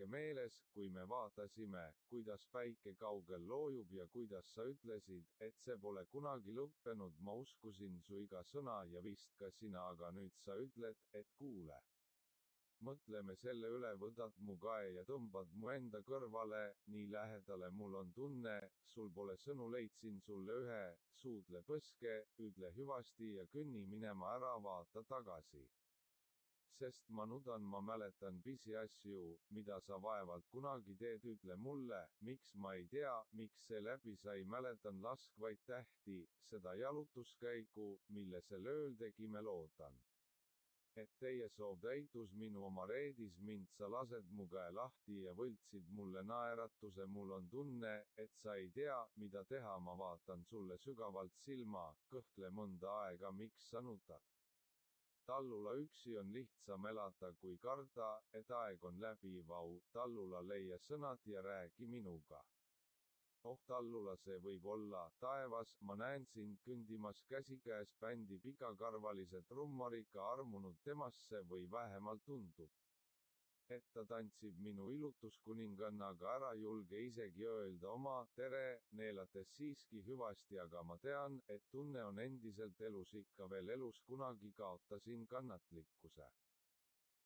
meeles, kui me vaatasime, kuidas päike kaugel loojub ja kuidas sa ütlesid, et see pole kunagi lõppenud, ma uskusin su iga sõna ja vist ka sina, aga nüüd sa ütled, et kuule. Mõtleme selle üle, võtad mu käe ja tõmbad mu enda kõrvale, nii lähedale mul on tunne, sul pole sõnu, leidsin sulle ühe, suudle põske, ütle hüvasti ja kõnni minema, ära vaata tagasi. Sest ma nudan, ma mäletan pisiasju, mida sa vaevalt kunagi teed, ütle mulle, miks ma ei tea, miks see läbi sai, mäletan laskvaid tähti, seda jalutuskäigu, mille sel ööl tegime, loodan. Et teie soov täitus minu oma reedis, mind sa lased mu käe lahti ja võltsid mulle naeratuse, mul on tunne, et sa ei tea, mida teha, ma vaatan sulle sügavalt silma, kõhkle mõnda aega, miks sa nutad. Tallula üksi on lihtsam elada kui karda, et aeg on läbi, vau, tallula leia sõnad ja räägi minuga. Oh tallula, see võib olla, taevas, ma näen sind kõndimas käsikäes bändi pikakarvalise trummariga, armunud temasse või vähemalt tundub, et ta tantsib minu ilutuskuningannaga, ära julge isegi öelda oma tere, neelates siiski hüvasti, aga ma tean, et tunne on endiselt elus, ikka veel elus, kunagi kaotasin kannatlikkuse.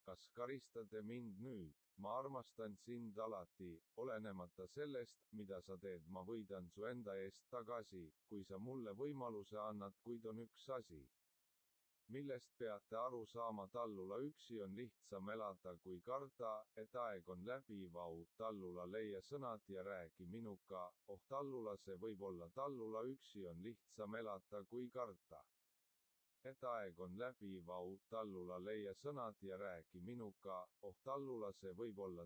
Kas karistate mind nüüd? Ma armastan sind alati, olenemata sellest, mida sa teed, ma võidan su enda eest tagasi, kui sa mulle võimaluse annad, kuid on üks asi, millest peate aru saama, tallula üksi on lihtsam elada kui karda, et aeg on läbi, vau, tallula leia sõnad ja räägi minuga, oh tallula, see võib olla, tallula üksi on lihtsam elada kui karda. Et aeg on läbi, vau, tallula leia sõnad ja räägi minuga, oh tallula, see võib olla,